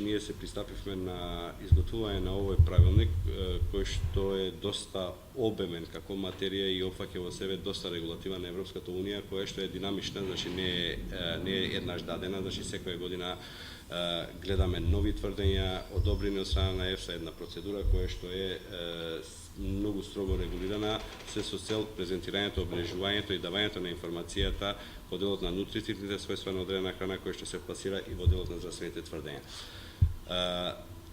Ние се пристапивме на изготвување на овој правилник, кој што е доста обемен како материја и опфаќа во себе доста регулатива на Европската унија, која што е динамична, значи не е еднаш дадена, значи секоја година гледаме нови тврдења, одобрени од страна на ЕФСА, една процедура која што е многу строго регулирана, се со цел презентирањето, обележувањето и давањето на информацијата во делот на нутритивните својства на одредена храна која што се пласира и во делот на здравствените тврдења.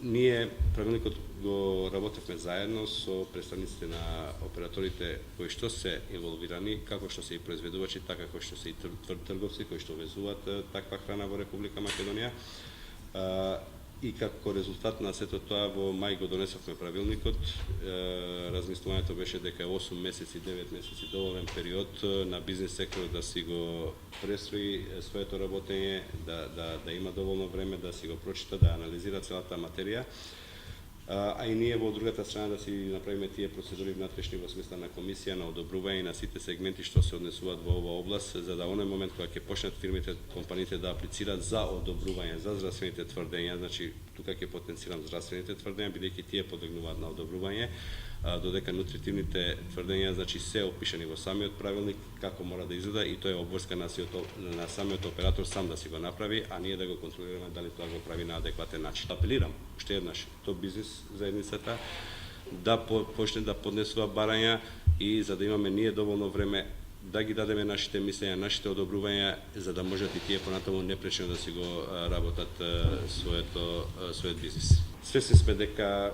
Ние правилникот го работевме заедно со представниците на операторите кои што се инволвирани, како што се и произведувачи, така како што се и трговци кои што везуваат таква храна во Република Македонија. И како резултат на сето тоа во мај го донесовме правилникот. Размислувањето беше дека 8 месеци, 9 месеци доволен период на бизнес секторот да си го престрои своето работење, да има доволно време да си го прочита, да анализира целата материја. А и ние во другата страна да си направиме тие процедури внатрешни во смисла на комисија, на одобрување на сите сегменти што се однесуваат во оваа област, за да оној момент кога ќе почнат фирмите, компаниите да аплицираат за одобрување за здравствените тврдења, значи тука ќе потенцирам здравствените тврдења, бидејќи тие подлегнуваат на одобрување, додека нутритивните тврдења значи се опишани во самиот правилник како мора да изгледа и тоа е обврска на самиот оператор сам да си го направи, а ние да го контролираме дали тоа го прави на адекватен начин. Апелирам уште еднаш до бизнис заедницата да почне да поднесува барања и за да имаме ние доволно време да ги дадеме нашите мислења, нашите одобрувања, за да можат и тие понатаму непречено да си го работат својот бизнис. Свесни сме дека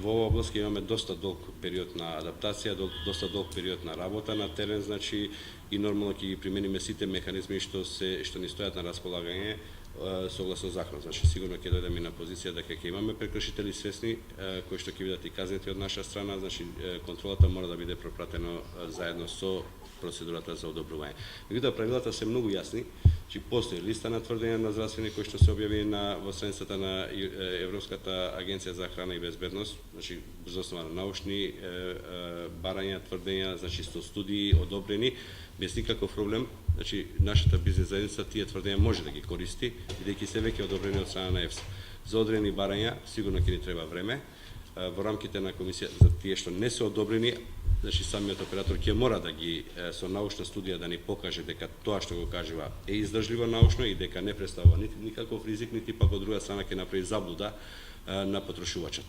во оваа област имаме доста долг период на адаптација, доста долг период на работа на терен, значи и нормално ќе ги примениме сите механизми што ни стојат на располагање согласно закон. Значи сигурно ќе дојдеме на позиција дека ќе имаме прекршители свесни кои што ќе бидат и казнети од наша страна, значи контролата мора да биде пропратено заедно со процедурата за одобрување. Меѓутоа правилата се многу јасни, че постои листа на тврдења на здравствени кои што се објавени во страницата на Европската агенција за храна и безбедност, значи врз основа на научни барања, тврдења, значи со студии одобрени без никаков проблем. Значи нашата бизнес заедница тие тврдења може да ги користи, бидејќи се веќе одобрени од страна на ЕФСА. За одредени барања сигурно ќе ни треба време. Во рамките на комисија за тие што не се одобрени, значи самиот оператор ќе мора да ги со научна студија да ни покаже дека тоа што го кажува е издржливо научно и дека не представува нити никаков ризик, нити пак од друга страна ќе направи заблуда на потрошувачот.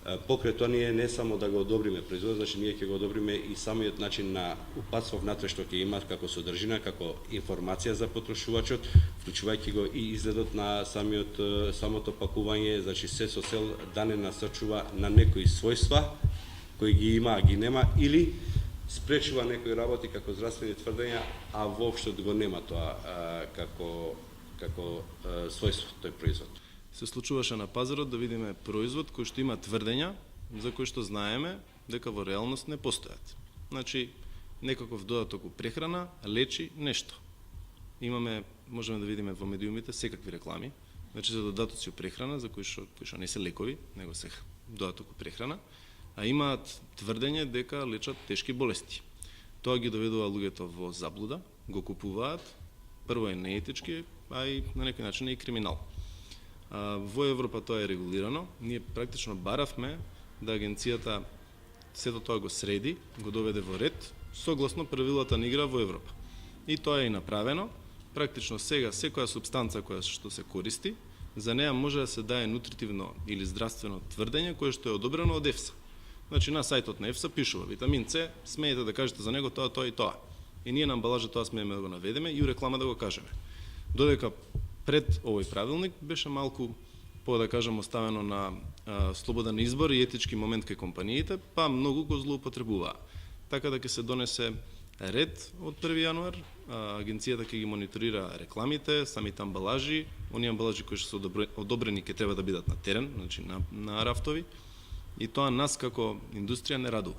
Покрај тоа ние не само да го одобриме производот, значи ние ќе го одобриме и самиот начин на упатство внатре што ќе имат како содржина, како информација за потрошувачот, вклучувајќи го и изгледот на самото пакување, значи се со цел да не насочува на некои својства кои ги има, а ги нема, или спречува некои работи како здравствени тврдења, а воопшто го нема тоа како својство тој производ. Се случуваше на пазарот да видиме производ кој што има тврдења за кои што знаеме дека во реалност не постојат. Значи, некаков додаток у прехрана лечи нешто. Можеме да видиме во медиумите секакви реклами, значи за додатоци у прехрана за кои што не се лекови, него се додаток у прехрана, а имаат тврдење дека лечат тешки болести. Тоа ги доведува луѓето во заблуда, го купуваат, прво е неетички, а и на некој начин е и криминал. Во Европа тоа е регулирано. Ние практично баравме да агенцијата сето тоа го среди, го доведе во ред, согласно правилата на игра во Европа. И тоа е и направено. Практично сега секоја супстанца која што се користи, за неа може да се дае нутритивно или здравствено тврдење кое што е одобрено од ЕФСА. Значи на сајтот на ЕФСА пишува витамин С, смеете да кажете за него тоа, тоа и тоа. И ние на амбалажа тоа смееме да го наведеме и у реклама да го кажеме. Додека пред овој правилник беше малку да кажем оставено на слободен избор и етички момент кај компаниите, па многу го злоупотребуваа. Така да ќе се донесе ред од 1 јануар, агенцијата ќе ги мониторира рекламите, самите амбалажи, оние амбалажи кои што се одобрени ќе треба да бидат на терен, значи на рафтови, и тоа нас како индустрија не радува.